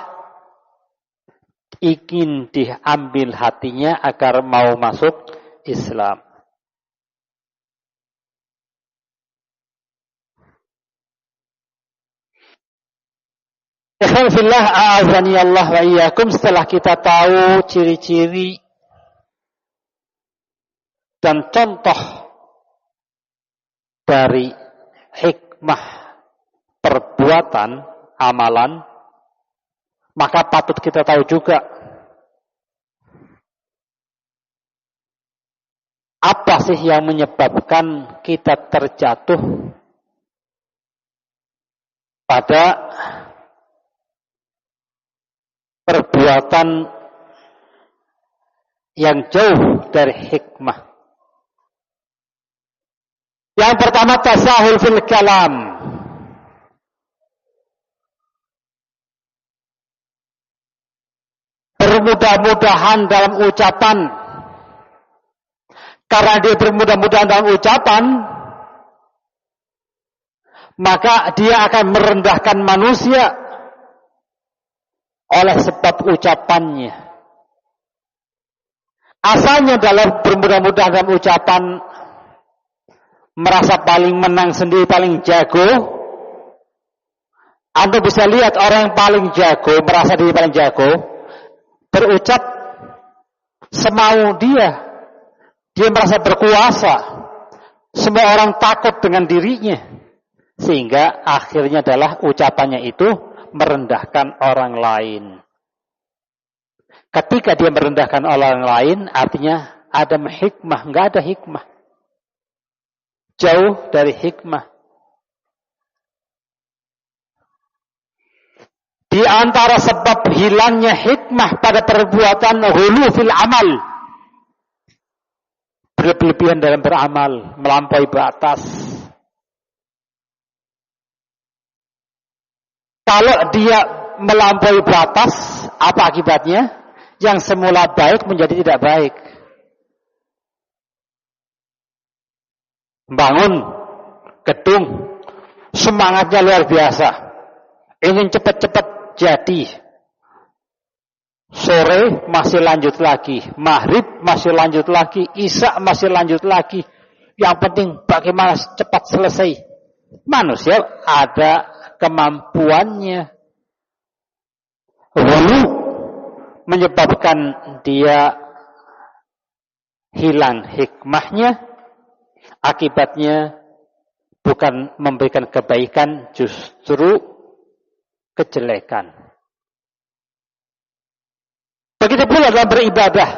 Ingin diambil hatinya agar mau masuk Islam. Alhamdulillah, a'azani Allah wa iyyakum. Setelah kita tahu ciri-ciri dan contoh dari hikmah perbuatan, amalan, maka patut kita tahu juga apa sih yang menyebabkan kita terjatuh pada perbuatan yang jauh dari hikmah. Yang pertama, tasahul fil kalam. Bermudah-mudahan dalam ucapan. Karena dia bermudah-mudahan dalam ucapan, maka dia akan merendahkan manusia oleh sebab ucapannya. Asalnya dalam bermudah-mudahan dalam ucapan, merasa paling menang sendiri, paling jago. Anda bisa lihat orang yang paling jago, merasa diri paling jago, berucap semau dia. Dia merasa berkuasa. Semua orang takut dengan dirinya. Sehingga akhirnya adalah ucapannya itu merendahkan orang lain. Ketika dia merendahkan orang lain, artinya ada hikmah. Enggak ada hikmah. Jauh dari hikmah. Di antara sebab hilangnya hikmah pada perbuatan hulu fil amal, berlebihan dalam beramal, melampaui batas. Kalau dia melampaui batas, apa akibatnya? Yang semula baik menjadi tidak baik. Bangun gedung, semangatnya luar biasa, ingin cepat-cepat jadi. Sore masih lanjut lagi, maghrib masih lanjut lagi, isya masih lanjut lagi. Yang penting bagaimana cepat selesai. Manusia ada kemampuannya. Lalu menyebabkan dia hilang hikmahnya. Akibatnya bukan memberikan kebaikan, justru kejelekan. Begitu pula dalam beribadah.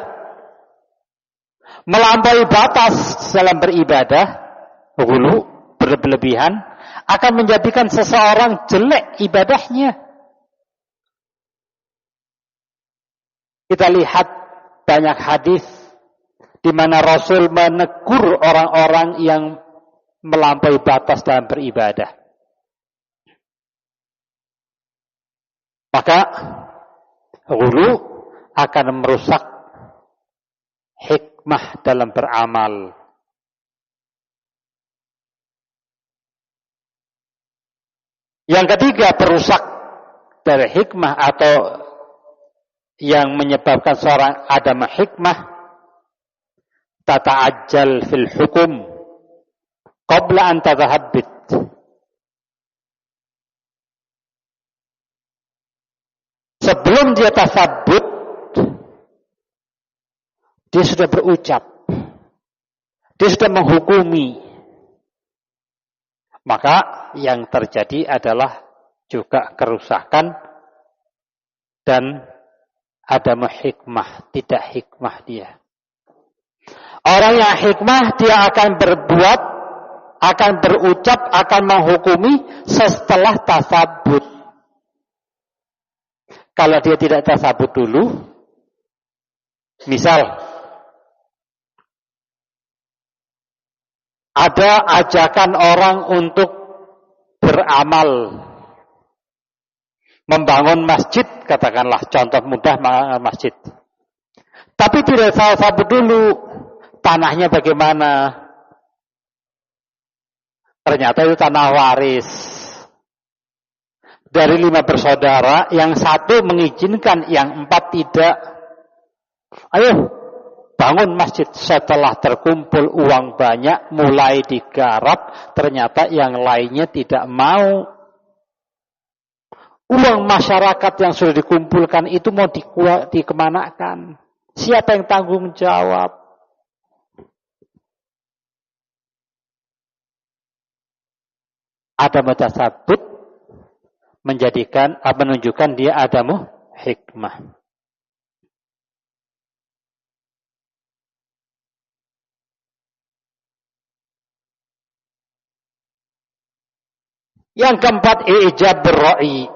Melampaui batas dalam beribadah, berlebihan, akan menjadikan seseorang jelek ibadahnya. Kita lihat banyak hadis di mana Rasul menegur orang-orang yang melampaui batas dalam beribadah. Maka ghulu akan merusak hikmah dalam beramal. Yang ketiga, perusak dari hikmah atau yang menyebabkan seorang adam hikmah, tata'ajjal fil hukum qabla an tadhahabbit. Sebelum dia tasabbut, dia sudah berucap, dia sudah menghukumi. Maka yang terjadi adalah juga kerusakan dan adam hikmah, tidak hikmah dia. Orang yang hikmah dia akan berbuat, akan berucap, akan menghukumi setelah tasabbut. Kalau dia tidak tasabbut dulu, misal ada ajakan orang untuk beramal, membangun masjid, katakanlah contoh mudah membangun masjid. Tapi tidak tasabbut dulu, tanahnya bagaimana? Ternyata itu tanah waris. Dari 5 bersaudara, yang 1 mengizinkan, yang 4 tidak. Ayo, bangun masjid. Setelah terkumpul uang banyak, mulai digarap, ternyata yang lainnya tidak mau. Uang masyarakat yang sudah dikumpulkan itu mau dikemanakan? Siapa yang tanggung jawab? Ada tasabut menunjukkan dia adamu hikmah. Yang keempat, i'jab berra'i.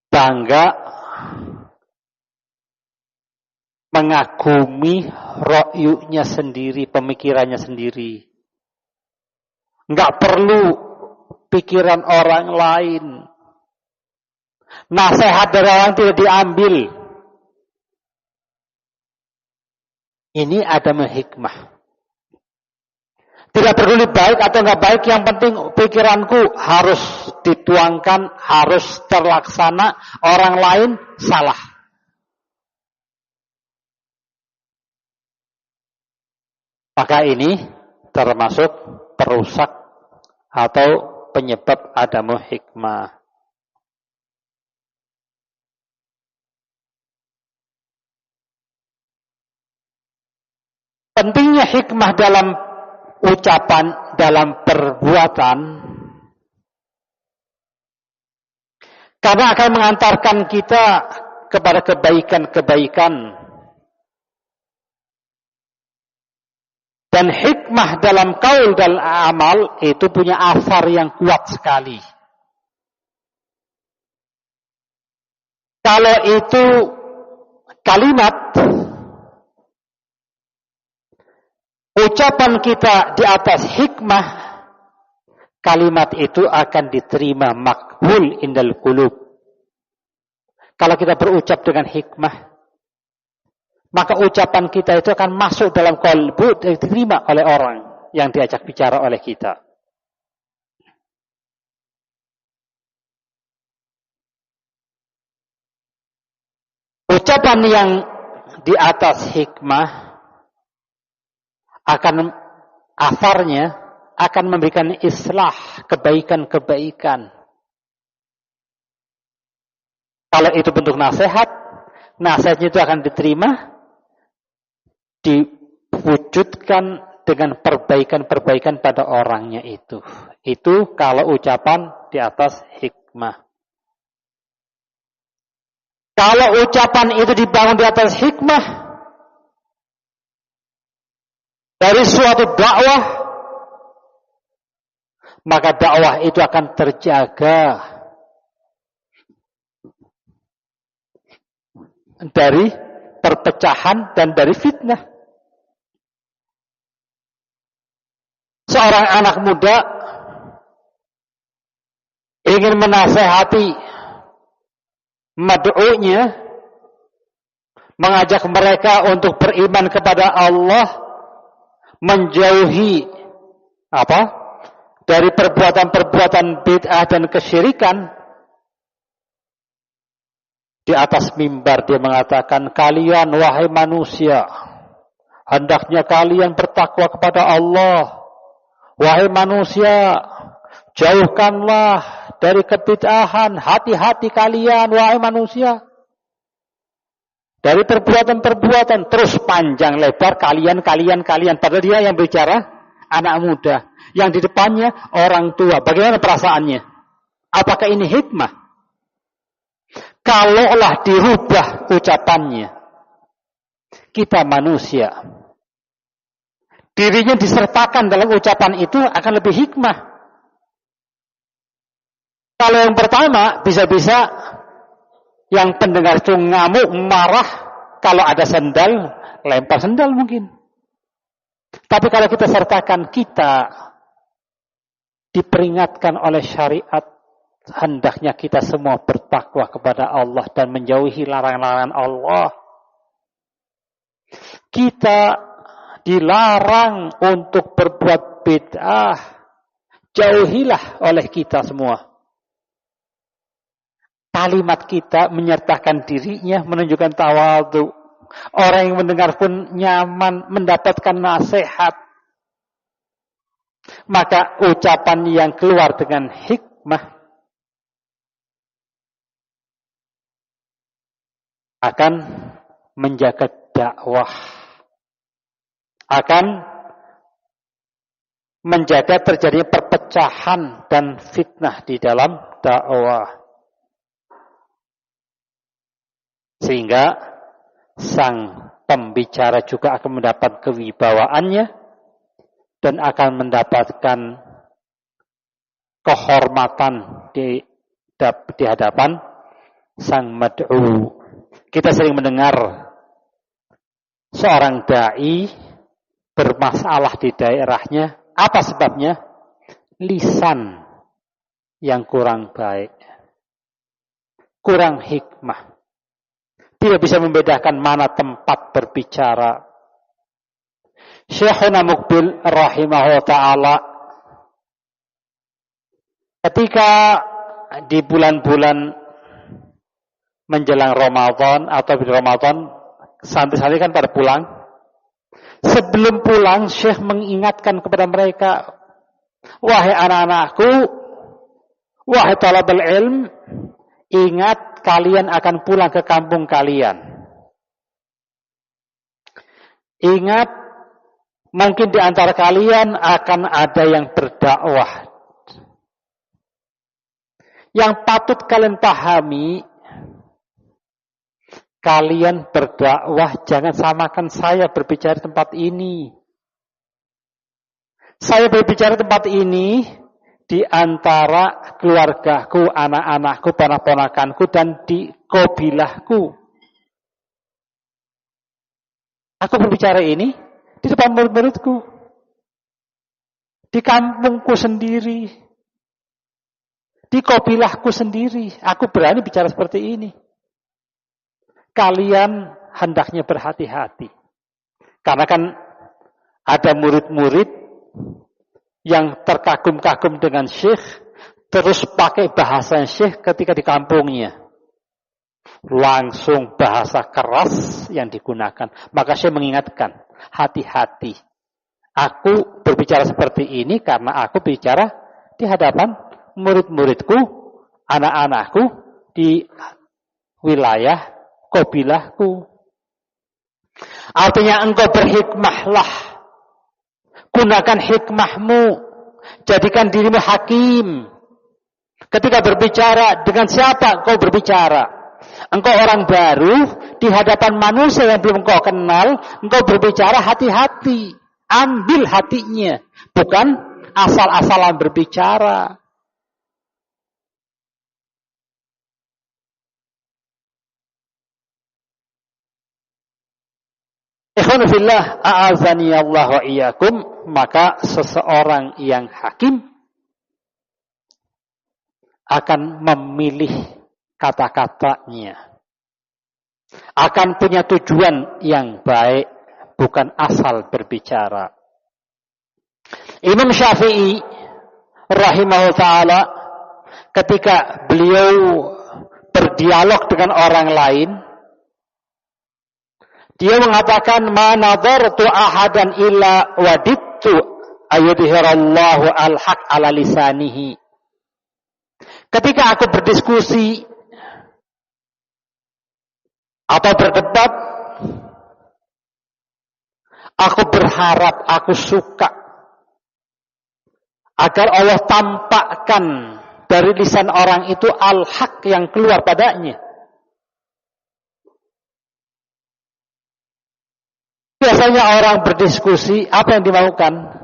Bangga mengagumi ra'yunya sendiri, pemikirannya sendiri. Enggak perlu pikiran orang lain. Nasihat dari orang tidak diambil. Ini adam hikmah. Tidak peduli baik atau enggak baik, yang penting pikiranku harus dituangkan, harus terlaksana, orang lain salah. Maka ini termasuk perusak atau penyebab adamu hikmah. Pentingnya hikmah dalam ucapan, dalam perbuatan, karena akan mengantarkan kita kepada kebaikan-kebaikan. Dan hikmah dalam qaul dan amal itu punya asar yang kuat sekali. Kalau itu kalimat, ucapan kita di atas hikmah, kalimat itu akan diterima makbul indal qulub. Kalau kita berucap dengan hikmah, maka ucapan kita itu akan masuk dalam qalbu dan diterima oleh orang yang diajak bicara oleh kita. Ucapan yang di atas hikmah akan asarnya akan memberikan islah, kebaikan-kebaikan. Kalau itu bentuk nasihat, nasihatnya itu akan diterima, diwujudkan dengan perbaikan-perbaikan pada orangnya itu. Itu kalau ucapan di atas hikmah. Kalau ucapan itu dibangun di atas hikmah, dari suatu dakwah, maka dakwah itu akan terjaga dari perpecahan dan dari fitnah. Seorang anak muda ingin menasehati mad'unya, mengajak mereka untuk beriman kepada Allah, menjauhi dari perbuatan-perbuatan bid'ah dan kesyirikan. Di atas mimbar dia mengatakan, kalian wahai manusia, hendaknya kalian bertakwa kepada Allah. Wahai manusia, jauhkanlah dari kebid'ahan, hati-hati kalian wahai manusia dari perbuatan-perbuatan. Terus panjang lebar kalian. Padahal dia yang bicara anak muda, yang di depannya orang tua. Bagaimana perasaannya? Apakah ini hikmah? Kalaulah dirubah ucapannya, kita manusia, dirinya disertakan dalam ucapan itu akan lebih hikmah. Kalau yang pertama, bisa-bisa yang pendengar itu ngamuk, marah, kalau ada sendal, lempar sendal mungkin. Tapi kalau kita sertakan, kita diperingatkan oleh syariat, hendaknya kita semua bertakwa kepada Allah dan menjauhi larangan-larangan Allah. Kita dilarang untuk berbuat bid'ah. Jauhilah oleh kita semua. Kalimat kita menyertakan dirinya, menunjukkan tawadhu. Orang yang mendengar pun nyaman, mendapatkan nasihat. Maka ucapan yang keluar dengan hikmah akan menjaga dakwah, akan menjaga terjadinya perpecahan dan fitnah di dalam dakwah. Sehingga sang pembicara juga akan mendapat kewibawaannya dan akan mendapatkan kehormatan di hadapan sang mad'u. Kita sering mendengar seorang da'i bermasalah di daerahnya. Apa sebabnya? Lisan yang kurang baik, kurang hikmah. Tidak bisa membedakan mana tempat berbicara. Syekhuna Muqbil rahimahullah ta'ala, ketika di bulan-bulan menjelang Ramadan atau di Ramadan, santri-santri kan pada pulang. Sebelum pulang, Syekh mengingatkan kepada mereka, wahai anak-anakku, wahai talabul ilm, ingat kalian akan pulang ke kampung kalian. Ingat, mungkin di antara kalian akan ada yang berdakwah. Yang patut kalian pahami, kalian berdakwah jangan samakan saya berbicara di tempat ini. Saya berbicara di tempat ini di antara keluargaku, anak-anakku, ponak-ponakanku, dan di qabilahku. Aku berbicara ini di depan murid-muridku, di kampungku sendiri. di kabilahku sendiri, aku berani bicara seperti ini. Kalian hendaknya berhati-hati. Karena kan ada murid-murid yang terkagum-kagum dengan syekh, terus pakai bahasa syekh ketika di kampungnya. Langsung bahasa keras yang digunakan. Maka saya mengingatkan, hati-hati. Aku berbicara seperti ini karena aku bicara di hadapan murid-muridku, anak-anakku di wilayah kabilahku. Artinya engkau berhikmahlah. Gunakan hikmahmu. Jadikan dirimu hakim. Ketika berbicara, dengan siapa engkau berbicara? Engkau orang baru di hadapan manusia yang belum engkau kenal, engkau berbicara hati-hati. Ambil hatinya, bukan asal-asalan berbicara. Ikhwan fillah, a'azani Allah wa iyyakum, maka seseorang yang hakim akan memilih kata-katanya. Akan punya tujuan yang baik, bukan asal berbicara. Imam Syafi'i rahimahullah ta'ala ketika beliau berdialog dengan orang lain, dia mengatakan, ma nadhartu ahadan illa wadittu ayudhirallahu al-haq ala lisanihi. Ketika aku berdiskusi atau berdebat, aku berharap, aku suka agar Allah tampakkan dari lisan orang itu al-haq yang keluar padanya. Biasanya orang berdiskusi, apa yang dimaukan?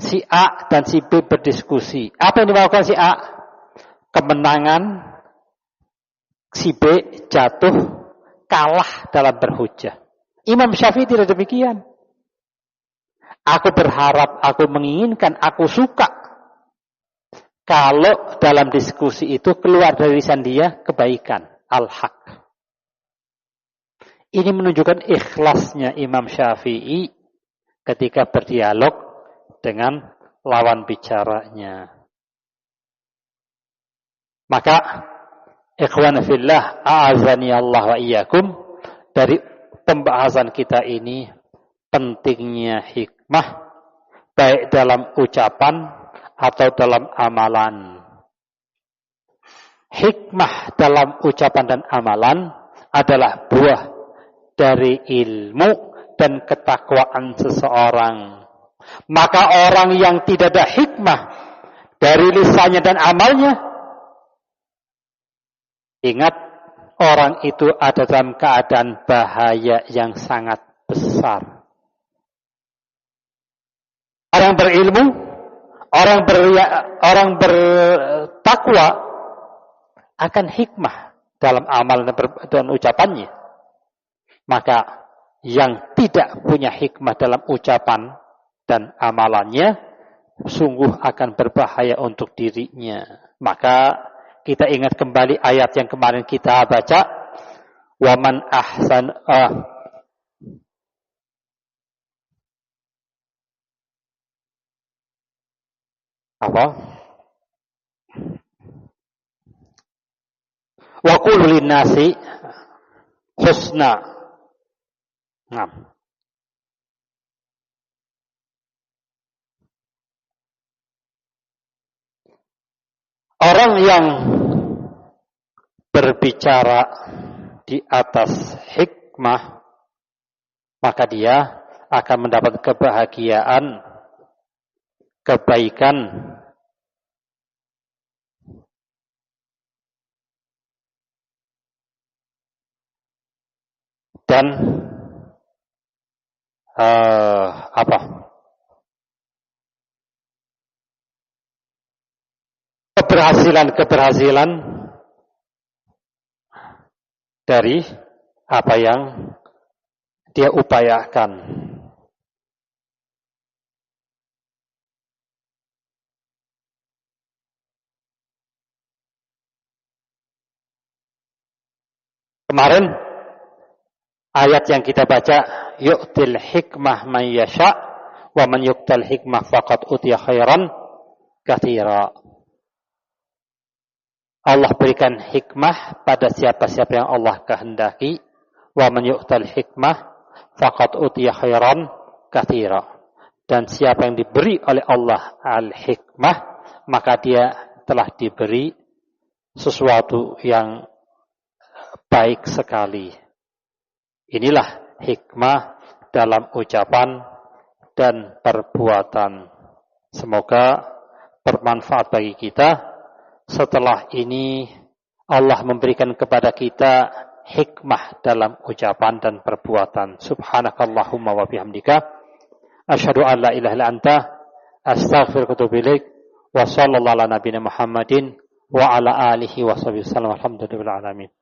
Si A dan si B berdiskusi. Apa yang dimaukan si A? Kemenangan. Si B jatuh, kalah dalam berhujjah. Imam Syafi'i tidak demikian. Aku berharap, aku menginginkan, aku suka. Kalau dalam diskusi itu keluar dari lisan dia kebaikan, al-haq. Ini menunjukkan ikhlasnya Imam Syafi'i ketika berdialog dengan lawan bicaranya. Maka, ikhwan fillah, a'azani Allah wa iyyakum, dari pembahasan kita ini pentingnya hikmah, baik dalam ucapan atau dalam amalan. Hikmah dalam ucapan dan amalan adalah buah dari ilmu dan ketakwaan seseorang. Maka orang yang tidak ada hikmah dari lisannya dan amalnya, ingat, orang itu ada dalam keadaan bahaya yang sangat besar. Orang berilmu, orang bertakwa akan hikmah dalam amal dan ucapannya. Maka yang tidak punya hikmah dalam ucapan dan amalannya sungguh akan berbahaya untuk dirinya. Maka kita ingat kembali ayat yang kemarin kita baca, waman ahsan wa qul lin-nasi husna. Nah. Orang yang berbicara di atas hikmah, maka dia akan mendapat kebahagiaan, kebaikan, dan keberhasilan dari apa yang dia upayakan. Kemarin ayat yang kita baca, yu'til hikmah man yasha wa man yu'tal hikmah faqad utiya khairan katsira. Allah berikan hikmah pada siapa-siapa yang Allah kehendaki, wa man yu'tal hikmah faqad utiya khairan katsira. Dan siapa yang diberi oleh Allah al-hikmah, maka dia telah diberi sesuatu yang baik sekali. Inilah hikmah dalam ucapan dan perbuatan. Semoga bermanfaat bagi kita. Setelah ini Allah memberikan kepada kita hikmah dalam ucapan dan perbuatan. Subhanakallahumma wa bihamdika asyhadu an la ilaha illa anta astaghfiruka wa atubu ilaik. Wa sallallahu ala nabiyina Muhammadin wa ala alihi wa sahbihi wasallam. Alhamdulillahil alamin.